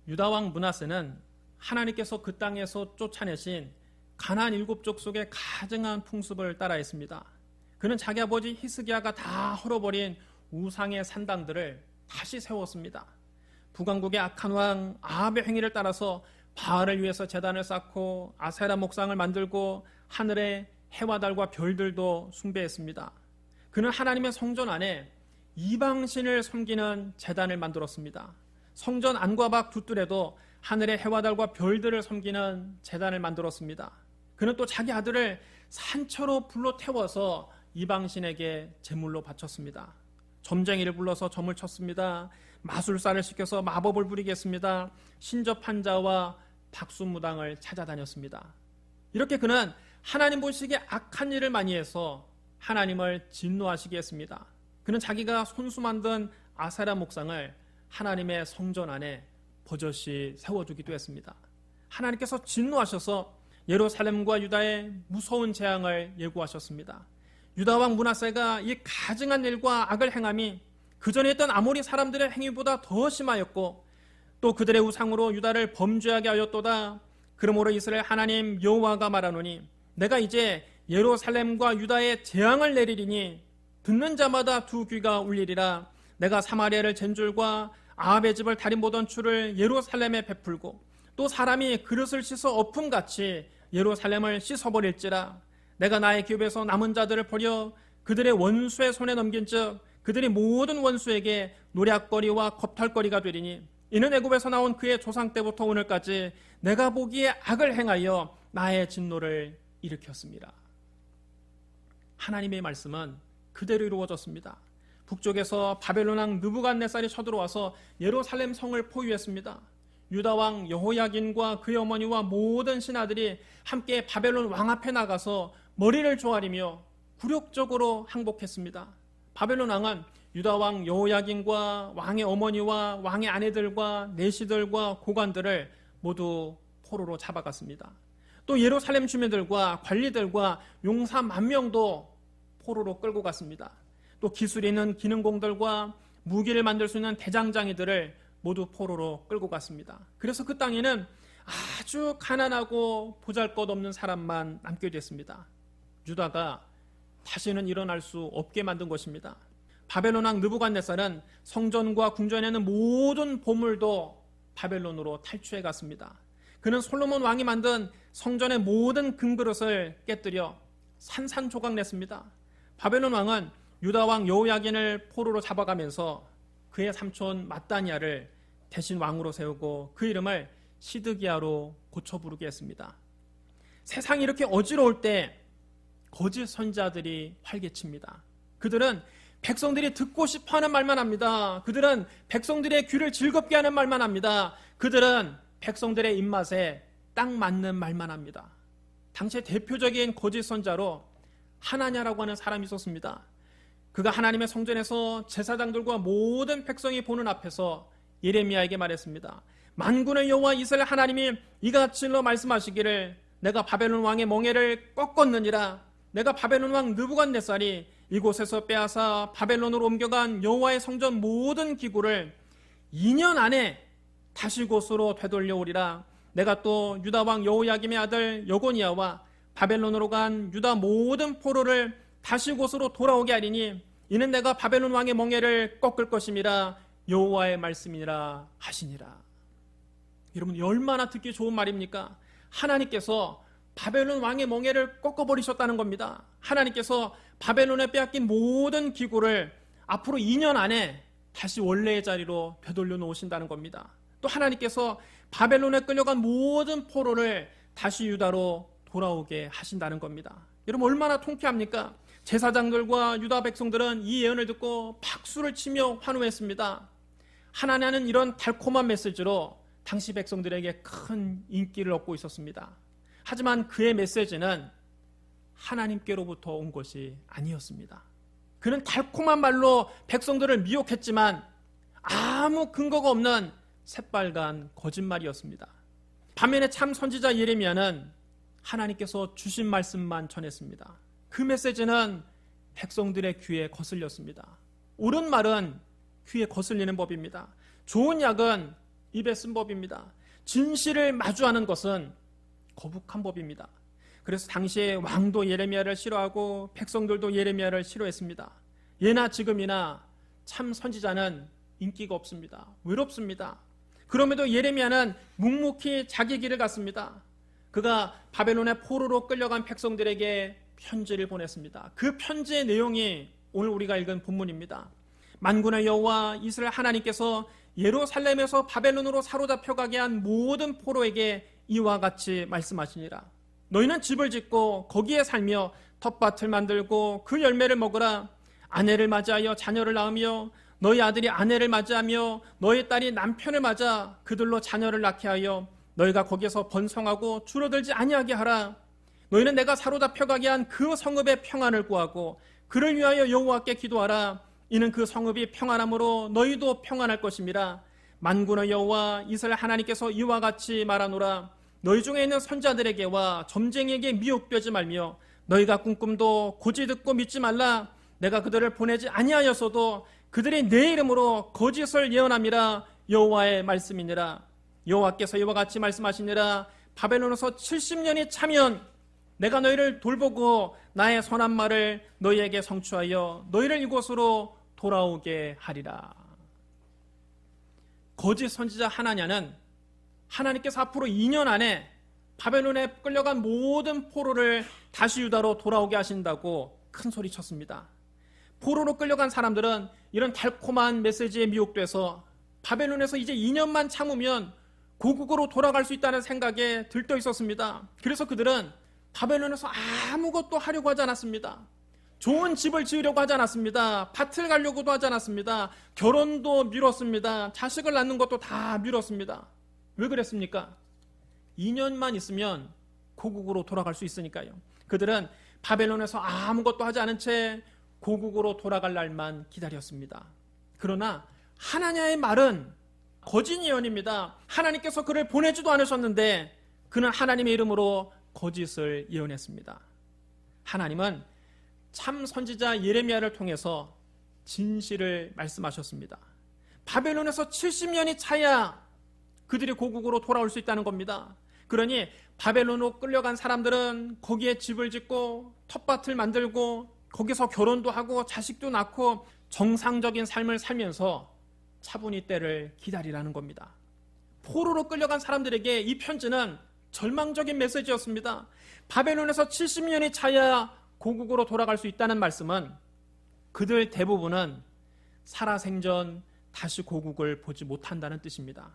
유다왕 므낫세는 하나님께서 그 땅에서 쫓아내신 가나안 7족 속의 가증한 풍습을 따라했습니다. 그는 자기 아버지 히스기야가 다 헐어버린 우상의 산당들을 다시 세웠습니다. 북왕국의 악한 왕 아합의 행위를 따라서 바알을 위해서 제단을 쌓고 아세라 목상을 만들고 하늘의 해와 달과 별들도 숭배했습니다. 그는 하나님의 성전 안에 이방신을 섬기는 제단을 만들었습니다. 성전 안과 밖 두 뜰에도 하늘의 해와 달과 별들을 섬기는 제단을 만들었습니다. 그는 또 자기 아들을 산처로 불로 태워서 이방신에게 제물로 바쳤습니다. 점쟁이를 불러서 점을 쳤습니다. 마술사를 시켜서 마법을 부리겠습니다. 신접한 자와 박수무당을 찾아다녔습니다. 이렇게 그는 하나님 보시기에 악한 일을 많이 해서 하나님을 진노하시게 했습니다. 그는 자기가 손수 만든 아세라 목상을 하나님의 성전 안에 버젓이 세워주기도 했습니다. 하나님께서 진노하셔서 예루살렘과 유다에 무서운 재앙을 예고하셨습니다. 유다왕 므낫세가 이 가증한 일과 악을 행함이 그전에 했던 아모리 사람들의 행위보다 더 심하였고 또 그들의 우상으로 유다를 범죄하게 하였도다. 그러므로 이스라엘 하나님 여호와가 말하노니 내가 이제 예루살렘과 유다에 재앙을 내리리니 듣는 자마다 두 귀가 울리리라. 내가 사마리아를 젠줄과 아합의 집을 다린 보던 추를 예루살렘에 베풀고 또 사람이 그릇을 씻어 엎음같이 예루살렘을 씻어버릴지라. 내가 나의 기업에서 남은 자들을 버려 그들의 원수의 손에 넘긴 즉 그들이 모든 원수에게 노략거리와 겁탈거리가 되리니 이는 애굽에서 나온 그의 조상 때부터 오늘까지 내가 보기에 악을 행하여 나의 진노를 일으켰습니다. 하나님의 말씀은 그대로 이루어졌습니다. 북쪽에서 바벨론 왕 느부갓네살이 쳐들어와서 예루살렘 성을 포위했습니다. 유다 왕 여호야긴과 그의 어머니와 모든 신하들이 함께 바벨론 왕 앞에 나가서 머리를 조아리며 굴욕적으로 항복했습니다. 바벨론 왕은 유다 왕 여호야긴과 왕의 어머니와 왕의 아내들과 내시들과 고관들을 모두 포로로 잡아갔습니다. 또 예루살렘 주민들과 관리들과 용사 10,000명도 포로로 끌고 갔습니다. 또 기술이 있는 기능공들과 무기를 만들 수 있는 대장장이들을 모두 포로로 끌고 갔습니다. 그래서 그 땅에는 아주 가난하고 보잘것없는 사람만 남게 됐습니다. 유다가 다시는 일어날 수 없게 만든 것입니다. 바벨론 왕 느부갓네살은 성전과 궁전에 있는 모든 보물도 바벨론으로 탈취해 갔습니다. 그는 솔로몬 왕이 만든 성전의 모든 금그릇을 깨뜨려 산산조각 냈습니다. 바벨론 왕은 유다 왕 여호야긴을 포로로 잡아가면서 그의 삼촌 맏다니아를 대신 왕으로 세우고 그 이름을 시드기야로 고쳐 부르게 했습니다. 세상이 이렇게 어지러울 때 거짓 선지자들이 활개칩니다. 그들은 백성들이 듣고 싶어하는 말만 합니다. 그들은 백성들의 귀를 즐겁게 하는 말만 합니다. 그들은 백성들의 입맛에 딱 맞는 말만 합니다. 당시의 대표적인 거짓 선지자로 하나냐라고 하는 사람이 있었습니다. 그가 하나님의 성전에서 제사장들과 모든 백성이 보는 앞에서 예레미야에게 말했습니다. 만군의 여호와 이스라엘 하나님이 이같이 일러 말씀하시기를 내가 바벨론 왕의 멍에를 꺾었느니라. 내가 바벨론 왕 느부갓네살이 이곳에서 빼앗아 바벨론으로 옮겨간 여호와의 성전 모든 기구를 2년 안에 다시 곳으로 되돌려오리라. 내가 또 유다 왕 여호야김의 아들 여고니아와 바벨론으로 간 유다 모든 포로를 다시 곳으로 돌아오게 하리니 이는 내가 바벨론 왕의 멍에를 꺾을 것임이라 여호와의 말씀이라 하시니라. 여러분 얼마나 듣기 좋은 말입니까? 하나님께서 바벨론 왕의 멍에를 꺾어버리셨다는 겁니다. 하나님께서 바벨론에 빼앗긴 모든 기구를 앞으로 2년 안에 다시 원래의 자리로 되돌려 놓으신다는 겁니다. 또 하나님께서 바벨론에 끌려간 모든 포로를 다시 유다로 돌아오게 하신다는 겁니다. 여러분 얼마나 통쾌합니까? 제사장들과 유다 백성들은 이 예언을 듣고 박수를 치며 환호했습니다. 하나님은 이런 달콤한 메시지로 당시 백성들에게 큰 인기를 얻고 있었습니다. 하지만 그의 메시지는 하나님께로부터 온 것이 아니었습니다. 그는 달콤한 말로 백성들을 미혹했지만 아무 근거가 없는 새빨간 거짓말이었습니다. 반면에 참 선지자 예레미야는 하나님께서 주신 말씀만 전했습니다. 그 메시지는 백성들의 귀에 거슬렸습니다. 옳은 말은 귀에 거슬리는 법입니다. 좋은 약은 입에 쓴 법입니다. 진실을 마주하는 것은 거북한 법입니다. 그래서 당시에 왕도 예레미야를 싫어하고 백성들도 예레미야를 싫어했습니다. 예나 지금이나 참 선지자는 인기가 없습니다. 외롭습니다. 그럼에도 예레미야는 묵묵히 자기 길을 갔습니다. 그가 바벨론의 포로로 끌려간 백성들에게 편지를 보냈습니다. 그 편지의 내용이 오늘 우리가 읽은 본문입니다. 만군의 여호와 이스라엘 하나님께서 예루살렘에서 바벨론으로 사로잡혀가게 한 모든 포로에게 이와 같이 말씀하시니라. 너희는 집을 짓고 거기에 살며 텃밭을 만들고 그 열매를 먹으라. 아내를 맞이하여 자녀를 낳으며 너희 아들이 아내를 맞이하며 너희 딸이 남편을 맞아 그들로 자녀를 낳게 하여 너희가 거기에서 번성하고 줄어들지 아니하게 하라. 너희는 내가 사로잡혀가게 한 그 성읍의 평안을 구하고 그를 위하여 여호와께 기도하라. 이는 그 성읍이 평안함으로 너희도 평안할 것임이라. 만군의 여호와 이스라엘 하나님께서 이와 같이 말하노라. 너희 중에 있는 선자들에게와 점쟁이에게 미혹되지 말며 너희가 꿈꿈도 고지 듣고 믿지 말라. 내가 그들을 보내지 아니하였어도 그들이 내 이름으로 거짓을 예언함이라. 여호와의 말씀이니라. 여호와께서 이와 같이 말씀하시니라. 바벨론에서 70년이 차면 내가 너희를 돌보고 나의 선한 말을 너희에게 성취하여 너희를 이곳으로 돌아오게 하리라. 거짓 선지자 하나냐는 하나님께서 앞으로 2년 안에 바벨론에 끌려간 모든 포로를 다시 유다로 돌아오게 하신다고 큰 소리 쳤습니다. 포로로 끌려간 사람들은 이런 달콤한 메시지에 미혹돼서 바벨론에서 이제 2년만 참으면 고국으로 돌아갈 수 있다는 생각에 들떠 있었습니다. 그래서 그들은 바벨론에서 아무것도 하려고 하지 않았습니다. 좋은 집을 지으려고 하지 않았습니다. 밭을 가려고도 하지 않았습니다. 결혼도 미뤘습니다. 자식을 낳는 것도 다 미뤘습니다. 왜 그랬습니까? 2년만 있으면 고국으로 돌아갈 수 있으니까요. 그들은 바벨론에서 아무것도 하지 않은 채 고국으로 돌아갈 날만 기다렸습니다. 그러나 하나냐의 말은 거짓 예언입니다. 하나님께서 그를 보내지도 않으셨는데 그는 하나님의 이름으로 거짓을 예언했습니다. 하나님은 참 선지자 예레미야를 통해서 진실을 말씀하셨습니다. 바벨론에서 70년이 차야 그들이 고국으로 돌아올 수 있다는 겁니다. 그러니 바벨론으로 끌려간 사람들은 거기에 집을 짓고 텃밭을 만들고 거기서 결혼도 하고 자식도 낳고 정상적인 삶을 살면서 차분히 때를 기다리라는 겁니다. 포로로 끌려간 사람들에게 이 편지는 절망적인 메시지였습니다. 바벨론에서 70년이 차야 고국으로 돌아갈 수 있다는 말씀은 그들 대부분은 살아생전 다시 고국을 보지 못한다는 뜻입니다.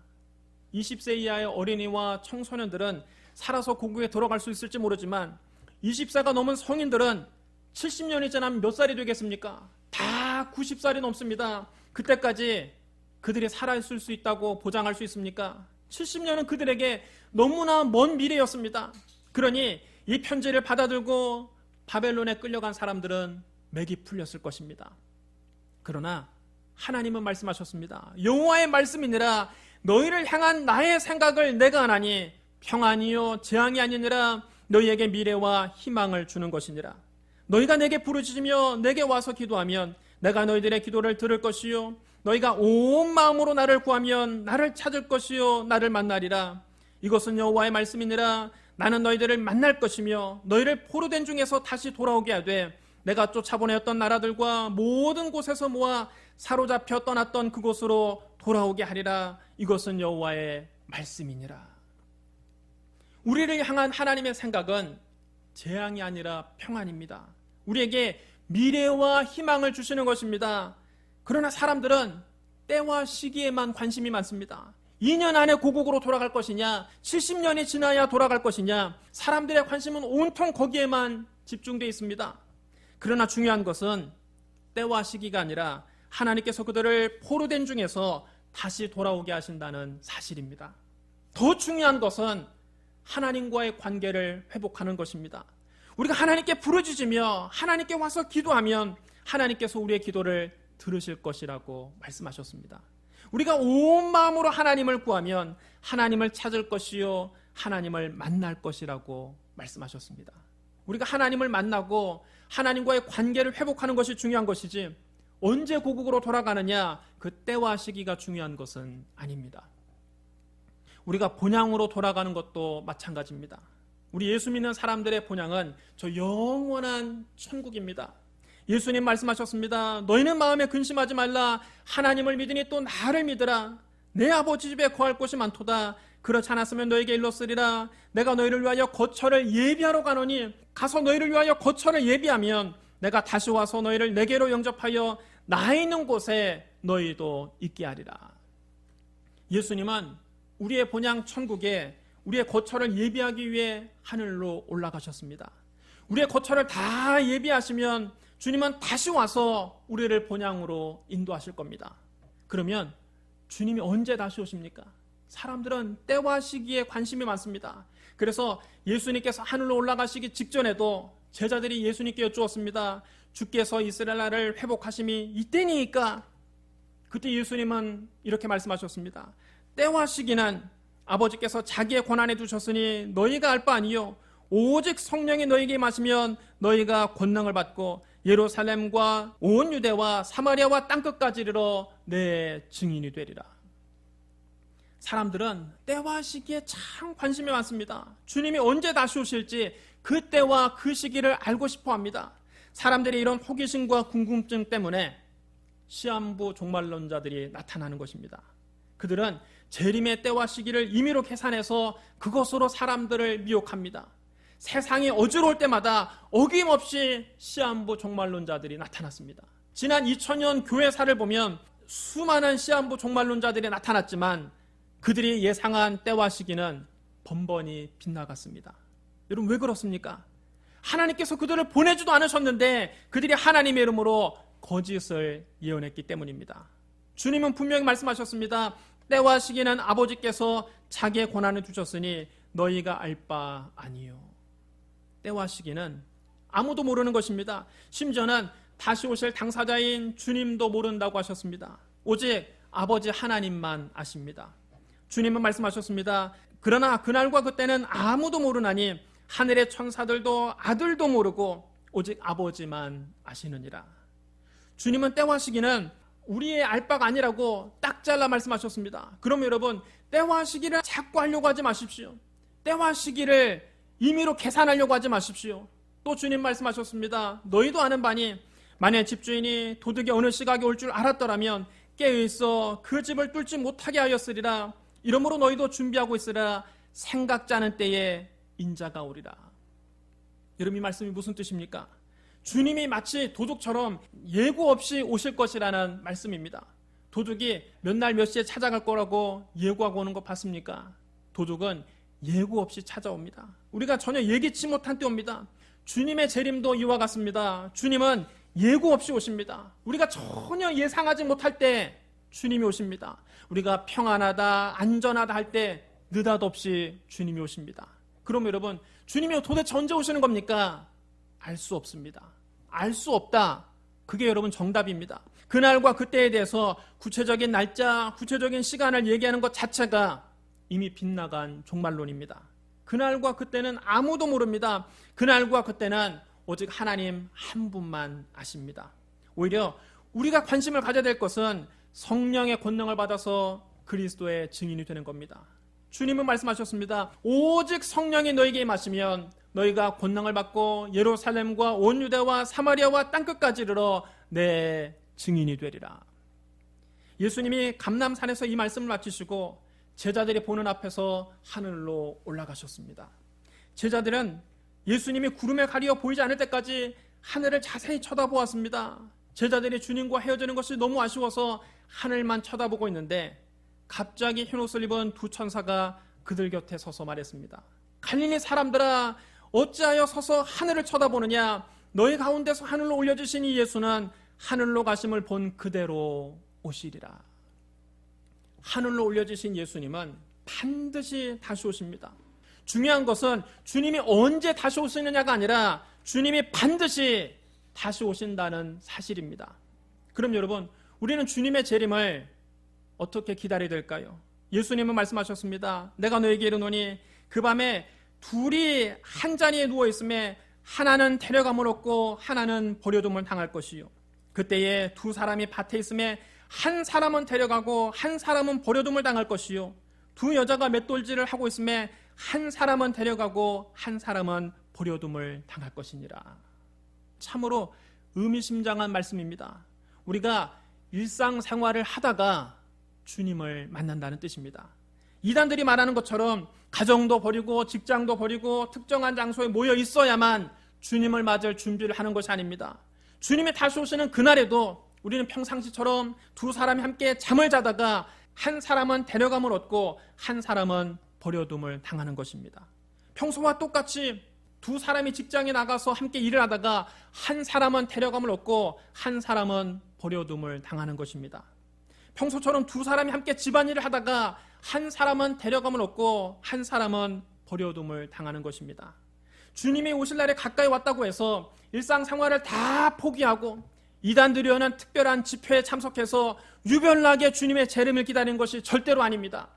20세 이하의 어린이와 청소년들은 살아서 고국에 들어갈 수 있을지 모르지만 20세가 넘은 성인들은 70년이 지나면 몇 살이 되겠습니까? 다 90살이 넘습니다. 그때까지 그들이 살아있을 수 있다고 보장할 수 있습니까? 70년은 그들에게 너무나 먼 미래였습니다. 그러니 이 편지를 받아들고 바벨론에 끌려간 사람들은 맥이 풀렸을 것입니다. 그러나 하나님은 말씀하셨습니다. 여호와의 말씀이니라. 너희를 향한 나의 생각을 내가 하나니 평안이요 재앙이 아니니라. 너희에게 미래와 희망을 주는 것이니라. 너희가 내게 부르짖으며 내게 와서 기도하면 내가 너희들의 기도를 들을 것이요 너희가 온 마음으로 나를 구하면 나를 찾을 것이요 나를 만나리라. 이것은 여호와의 말씀이니라. 나는 너희들을 만날 것이며 너희를 포로된 중에서 다시 돌아오게 하되 내가 쫓아보내었던 나라들과 모든 곳에서 모아 사로잡혀 떠났던 그곳으로 돌아오게 하리라. 이것은 여호와의 말씀이니라. 우리를 향한 하나님의 생각은 재앙이 아니라 평안입니다. 우리에게 미래와 희망을 주시는 것입니다. 그러나 사람들은 때와 시기에만 관심이 많습니다. 2년 안에 고국으로 돌아갈 것이냐, 70년이 지나야 돌아갈 것이냐, 사람들의 관심은 온통 거기에만 집중되어 있습니다. 그러나 중요한 것은 때와 시기가 아니라 하나님께서 그들을 포로된 중에서 다시 돌아오게 하신다는 사실입니다. 더 중요한 것은 하나님과의 관계를 회복하는 것입니다. 우리가 하나님께 부르짖으며 하나님께 와서 기도하면 하나님께서 우리의 기도를 들으실 것이라고 말씀하셨습니다. 우리가 온 마음으로 하나님을 구하면 하나님을 찾을 것이요 하나님을 만날 것이라고 말씀하셨습니다. 우리가 하나님을 만나고 하나님과의 관계를 회복하는 것이 중요한 것이지 언제 고국으로 돌아가느냐 그 때와 시기가 중요한 것은 아닙니다. 우리가 본향으로 돌아가는 것도 마찬가지입니다. 우리 예수 믿는 사람들의 본향은 저 영원한 천국입니다. 예수님 말씀하셨습니다. 너희는 마음에 근심하지 말라. 하나님을 믿으니 또 나를 믿으라. 내 아버지 집에 거할 곳이 많도다. 그렇지 않았으면 너에게 일렀으리라. 내가 너희를 위하여 거처를 예비하러 가노니 가서 너희를 위하여 거처를 예비하면 내가 다시 와서 너희를 내게로 영접하여 나 있는 곳에 너희도 있게 하리라. 예수님은 우리의 본향 천국에 우리의 거처를 예비하기 위해 하늘로 올라가셨습니다. 우리의 거처를 다 예비하시면 주님은 다시 와서 우리를 본향으로 인도하실 겁니다. 그러면 주님이 언제 다시 오십니까? 사람들은 때와 시기에 관심이 많습니다. 그래서 예수님께서 하늘로 올라가시기 직전에도 제자들이 예수님께 여쭈었습니다. 주께서 이스라엘 나라를 회복하심이 이때니까. 그때 예수님은 이렇게 말씀하셨습니다. 때와 시기는 아버지께서 자기의 권한에 두셨으니 너희가 알 바 아니요 오직 성령이 너희에게 임하시면 너희가 권능을 받고 예루살렘과 온 유대와 사마리아와 땅끝까지 이르러 내 증인이 되리라. 사람들은 때와 시기에 참 관심이 많습니다. 주님이 언제 다시 오실지 그 때와 그 시기를 알고 싶어 합니다. 사람들이 이런 호기심과 궁금증 때문에 시한부 종말론자들이 나타나는 것입니다. 그들은 재림의 때와 시기를 임의로 계산해서 그것으로 사람들을 미혹합니다. 세상이 어지러울 때마다 어김없이 시한부 종말론자들이 나타났습니다. 지난 2000년 교회사를 보면 수많은 시한부 종말론자들이 나타났지만 그들이 예상한 때와 시기는 번번이 빗나갔습니다. 여러분 왜 그렇습니까? 하나님께서 그들을 보내지도 않으셨는데 그들이 하나님의 이름으로 거짓을 예언했기 때문입니다. 주님은 분명히 말씀하셨습니다. 때와 시기는 아버지께서 자기의 권한을 두셨으니 너희가 알 바 아니요. 때와 시기는 아무도 모르는 것입니다. 심지어는 다시 오실 당사자인 주님도 모른다고 하셨습니다. 오직 아버지 하나님만 아십니다. 주님은 말씀하셨습니다. 그러나 그날과 그때는 아무도 모르나니 하늘의 천사들도 아들도 모르고 오직 아버지만 아시느니라. 주님은 때와 시기는 우리의 알 바가 아니라고 딱 잘라 말씀하셨습니다. 그럼 여러분 때와 시기를 자꾸 하려고 하지 마십시오. 때와 시기를 임의로 계산하려고 하지 마십시오. 또 주님 말씀하셨습니다. 너희도 아는 바니 만약 집주인이 도둑이 어느 시각에 올 줄 알았더라면 깨어있어 그 집을 뚫지 못하게 하였으리라. 이러므로 너희도 준비하고 있으라. 생각지 않은 때에 인자가 오리라. 여러분 이 말씀이 무슨 뜻입니까? 주님이 마치 도둑처럼 예고 없이 오실 것이라는 말씀입니다. 도둑이 몇 날 몇 시에 찾아갈 거라고 예고하고 오는 거 봤습니까? 도둑은 예고 없이 찾아옵니다. 우리가 전혀 예기치 못한 때 옵니다. 주님의 재림도 이와 같습니다. 주님은 예고 없이 오십니다. 우리가 전혀 예상하지 못할 때 주님이 오십니다. 우리가 평안하다 안전하다 할 때 느닷없이 주님이 오십니다. 그럼 여러분 주님이 도대체 언제 오시는 겁니까? 알 수 없습니다. 알 수 없다. 그게 여러분 정답입니다. 그날과 그때에 대해서 구체적인 날짜, 구체적인 시간을 얘기하는 것 자체가 이미 빗나간 종말론입니다. 그날과 그때는 아무도 모릅니다. 그날과 그때는 오직 하나님 한 분만 아십니다. 오히려 우리가 관심을 가져야 될 것은 성령의 권능을 받아서 그리스도의 증인이 되는 겁니다. 주님은 말씀하셨습니다. 오직 성령이 너에게 임하시면 너희가 권능을 받고 예루살렘과 온 유대와 사마리아와 땅끝까지 이르러 내 증인이 되리라. 예수님이 감람산에서 이 말씀을 마치시고 제자들이 보는 앞에서 하늘로 올라가셨습니다. 제자들은 예수님이 구름에 가리어 보이지 않을 때까지 하늘을 자세히 쳐다보았습니다. 제자들이 주님과 헤어지는 것이 너무 아쉬워서 하늘만 쳐다보고 있는데 갑자기 흰옷을 입은 두 천사가 그들 곁에 서서 말했습니다. 갈릴리 사람들아 어찌하여 서서 하늘을 쳐다보느냐. 너희 가운데서 하늘로 올려주신 이 예수는 하늘로 가심을 본 그대로 오시리라. 하늘로 올려주신 예수님은 반드시 다시 오십니다. 중요한 것은 주님이 언제 다시 오시느냐가 아니라 주님이 반드시 다시 오신다는 사실입니다. 그럼 여러분 우리는 주님의 재림을 어떻게 기다려야 될까요? 예수님은 말씀하셨습니다. 내가 너에게 이르노니 그 밤에 둘이 한 자리에 누워있음에 하나는 데려감을 얻고 하나는 버려둠을 당할 것이요. 그때에 두 사람이 밭에 있음에 한 사람은 데려가고 한 사람은 버려둠을 당할 것이요. 두 여자가 맷돌질을 하고 있음에 한 사람은 데려가고 한 사람은 버려둠을 당할 것이니라. 참으로 의미심장한 말씀입니다. 우리가 일상생활을 하다가 주님을 만난다는 뜻입니다. 이단들이 말하는 것처럼 가정도 버리고 직장도 버리고 특정한 장소에 모여 있어야만 주님을 맞을 준비를 하는 것이 아닙니다. 주님이 다시 오시는 그날에도 우리는 평상시처럼 두 사람이 함께 잠을 자다가 한 사람은 데려감을 얻고 한 사람은 버려둠을 당하는 것입니다. 평소와 똑같이 두 사람이 직장에 나가서 함께 일을 하다가 한 사람은 데려감을 얻고 한 사람은 버려둠을 당하는 것입니다. 평소처럼 두 사람이 함께 집안일을 하다가 한 사람은 데려감을 얻고 한 사람은 버려둠을 당하는 것입니다. 주님이 오실 날에 가까이 왔다고 해서 일상생활을 다 포기하고 이단들이 여는 특별한 집회에 참석해서 유별나게 주님의 재림을 기다리는 것이 절대로 아닙니다.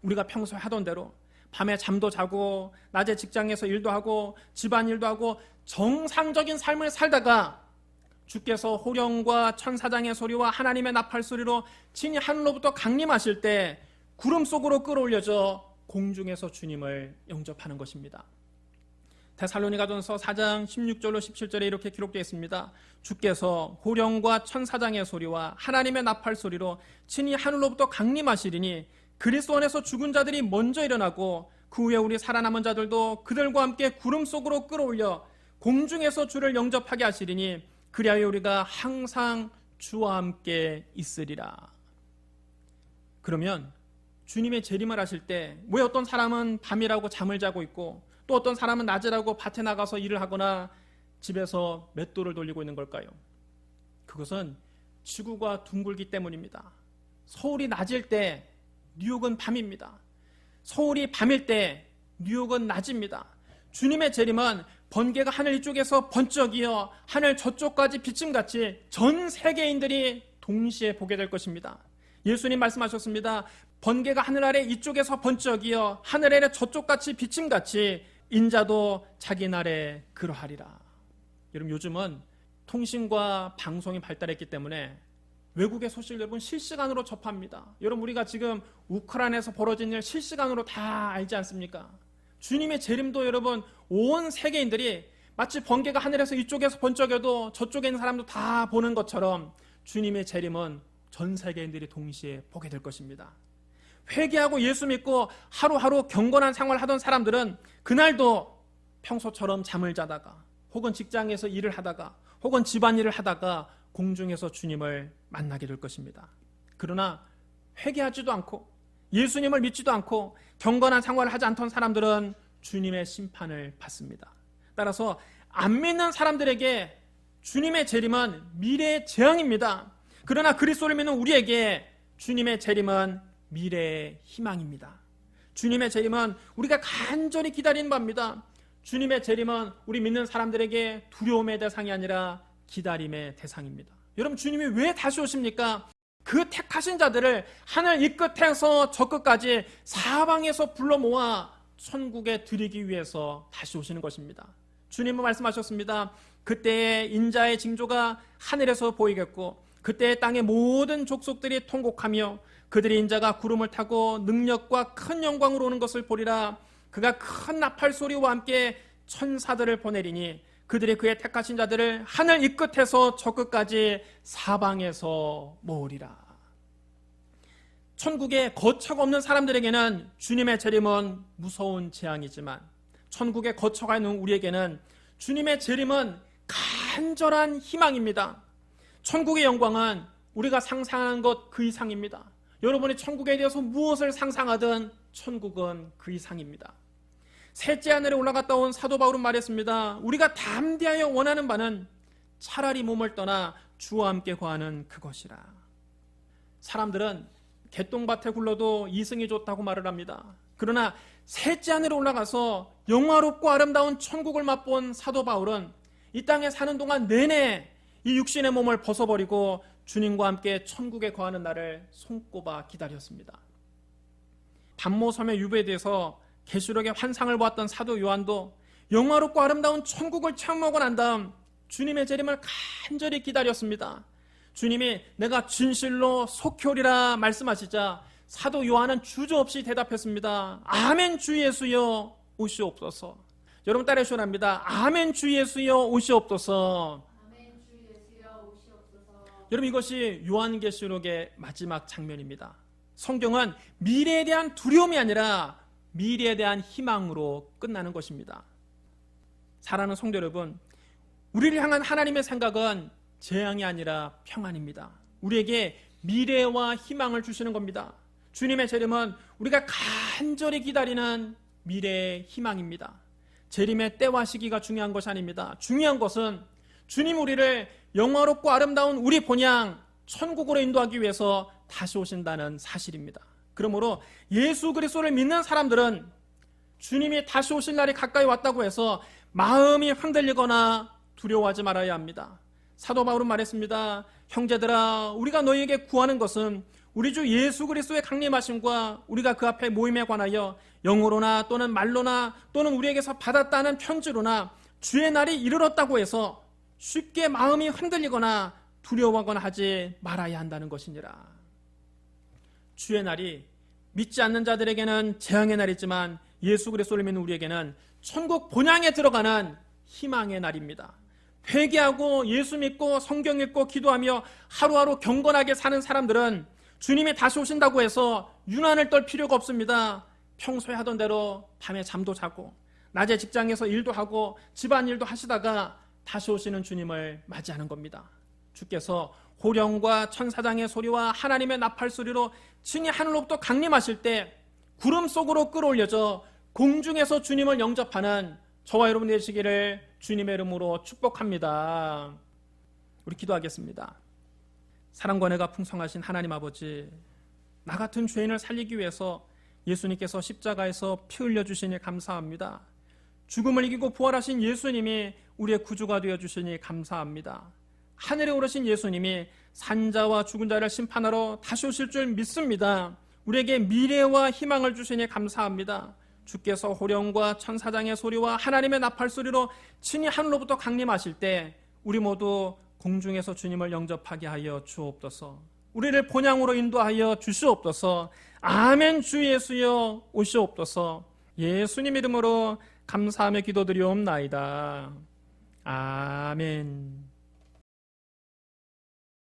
우리가 평소에 하던 대로 밤에 잠도 자고 낮에 직장에서 일도 하고 집안일도 하고 정상적인 삶을 살다가 주께서 호령과 천사장의 소리와 하나님의 나팔 소리로 친히 하늘로부터 강림하실 때 구름 속으로 끌어올려져 공중에서 주님을 영접하는 것입니다. 데살로니가전서 4장 16절로 17절에 이렇게 기록되어 있습니다. 주께서 호령과 천사장의 소리와 하나님의 나팔 소리로 친히 하늘로부터 강림하시리니 그리스도 안에서 죽은 자들이 먼저 일어나고 그 후에 우리 살아남은 자들도 그들과 함께 구름 속으로 끌어올려 공중에서 주를 영접하게 하시리니 그리하여 우리가 항상 주와 함께 있으리라. 그러면 주님의 재림을 하실 때 왜 어떤 사람은 밤이라고 잠을 자고 있고 또 어떤 사람은 낮이라고 밭에 나가서 일을 하거나 집에서 맷돌을 돌리고 있는 걸까요? 그것은 지구가 둥글기 때문입니다. 서울이 낮일 때 뉴욕은 밤입니다. 서울이 밤일 때 뉴욕은 낮입니다. 주님의 재림은 번개가 하늘 이쪽에서 번쩍이어 하늘 저쪽까지 비침같이 전 세계인들이 동시에 보게 될 것입니다. 예수님 말씀하셨습니다. 번개가 하늘 아래 이쪽에서 번쩍이어 하늘 아래 저쪽같이 비침같이 인자도 자기 날에 그러하리라. 여러분, 요즘은 통신과 방송이 발달했기 때문에 외국의 소식을 여러분 실시간으로 접합니다. 여러분, 우리가 지금 우크라이나에서 벌어진 일 실시간으로 다 알지 않습니까? 주님의 재림도 여러분 온 세계인들이 마치 번개가 하늘에서 이쪽에서 번쩍여도 저쪽에 있는 사람도 다 보는 것처럼 주님의 재림은 전 세계인들이 동시에 보게 될 것입니다. 회개하고 예수 믿고 하루하루 경건한 생활을 하던 사람들은 그날도 평소처럼 잠을 자다가 혹은 직장에서 일을 하다가 혹은 집안일을 하다가 공중에서 주님을 만나게 될 것입니다. 그러나 회개하지도 않고 예수님을 믿지도 않고 경건한 생활을 하지 않던 사람들은 주님의 심판을 받습니다. 따라서 안 믿는 사람들에게 주님의 재림은 미래의 재앙입니다. 그러나 그리스도를 믿는 우리에게 주님의 재림은 미래의 희망입니다. 주님의 재림은 우리가 간절히 기다리는 바입니다. 주님의 재림은 우리 믿는 사람들에게 두려움의 대상이 아니라 기다림의 대상입니다. 여러분, 주님이 왜 다시 오십니까? 그 택하신 자들을 하늘 이 끝에서 저 끝까지 사방에서 불러 모아 천국에 드리기 위해서 다시 오시는 것입니다. 주님은 말씀하셨습니다. 그때의 인자의 징조가 하늘에서 보이겠고 그때의 땅의 모든 족속들이 통곡하며 그들의 인자가 구름을 타고 능력과 큰 영광으로 오는 것을 보리라. 그가 큰 나팔 소리와 함께 천사들을 보내리니 그들이 그의 택하신 자들을 하늘 이 끝에서 저 끝까지 사방에서 모으리라. 천국에 거처가 없는 사람들에게는 주님의 재림은 무서운 재앙이지만 천국에 거처가 있는 우리에게는 주님의 재림은 간절한 희망입니다. 천국의 영광은 우리가 상상한 것 그 이상입니다. 여러분이 천국에 대해서 무엇을 상상하든 천국은 그 이상입니다. 셋째 하늘에 올라갔다 온 사도 바울은 말했습니다. 우리가 담대하여 원하는 바는 차라리 몸을 떠나 주와 함께 거하는 그것이라. 사람들은 개똥밭에 굴러도 이승이 좋다고 말을 합니다. 그러나 셋째 하늘에 올라가서 영화롭고 아름다운 천국을 맛본 사도 바울은 이 땅에 사는 동안 내내 이 육신의 몸을 벗어버리고 주님과 함께 천국에 거하는 날을 손꼽아 기다렸습니다. 반모섬의 유배에 대해서 계시록의 환상을 보았던 사도 요한도 영화롭고 아름다운 천국을 체험하고 난 다음 주님의 재림을 간절히 기다렸습니다. 주님이 내가 진실로 속히 오리라 말씀하시자 사도 요한은 주저없이 대답했습니다. 아멘 주 예수여 오시옵소서. 여러분 따라 주랍니다. 아멘 주 예수여 오시옵소서. 아멘 주 예수여 오시옵소서. 여러분 이것이 요한계시록의 마지막 장면입니다. 성경은 미래에 대한 두려움이 아니라 미래에 대한 희망으로 끝나는 것입니다. 사랑하는 성도 여러분, 우리를 향한 하나님의 생각은 재앙이 아니라 평안입니다. 우리에게 미래와 희망을 주시는 겁니다. 주님의 재림은 우리가 간절히 기다리는 미래의 희망입니다. 재림의 때와 시기가 중요한 것이 아닙니다. 중요한 것은 주님 우리를 영화롭고 아름다운 우리 본향 천국으로 인도하기 위해서 다시 오신다는 사실입니다. 그러므로 예수 그리스도를 믿는 사람들은 주님이 다시 오실 날이 가까이 왔다고 해서 마음이 흔들리거나 두려워하지 말아야 합니다. 사도 바울은 말했습니다. 형제들아, 우리가 너희에게 구하는 것은 우리 주 예수 그리스도의 강림하심과 우리가 그 앞에 모임에 관하여 영어로나 또는 말로나 또는 우리에게서 받았다는 편지로나 주의 날이 이르렀다고 해서 쉽게 마음이 흔들리거나 두려워하거나 하지 말아야 한다는 것이니라. 주의 날이 믿지 않는 자들에게는 재앙의 날이지만 예수 그리스도를 믿는 우리에게는 천국 본향에 들어가는 희망의 날입니다. 회개하고 예수 믿고 성경 읽고 기도하며 하루하루 경건하게 사는 사람들은 주님이 다시 오신다고 해서 유난을 떨 필요가 없습니다. 평소에 하던 대로 밤에 잠도 자고 낮에 직장에서 일도 하고 집안일도 하시다가 다시 오시는 주님을 맞이하는 겁니다. 주께서 호령과 천사장의 소리와 하나님의 나팔 소리로 친히 하늘로부터 강림하실 때 구름 속으로 끌어올려져 공중에서 주님을 영접하는 저와 여러분 되시기를 주님의 이름으로 축복합니다. 우리 기도하겠습니다. 사랑과 은혜가 풍성하신 하나님 아버지, 나 같은 죄인을 살리기 위해서 예수님께서 십자가에서 피 흘려주시니 감사합니다. 죽음을 이기고 부활하신 예수님이 우리의 구주가 되어주시니 감사합니다. 하늘에 오르신 예수님이 산자와 죽은 자를 심판하러 다시 오실 줄 믿습니다. 우리에게 미래와 희망을 주시니 감사합니다. 주께서 호령과 천사장의 소리와 하나님의 나팔 소리로 친히 하늘로부터 강림하실 때 우리 모두 공중에서 주님을 영접하게 하여 주옵소서. 우리를 본향으로 인도하여 주시옵소서. 아멘 주 예수여 오시옵소서. 예수님 이름으로 감사하며 기도드리옵나이다. 아멘.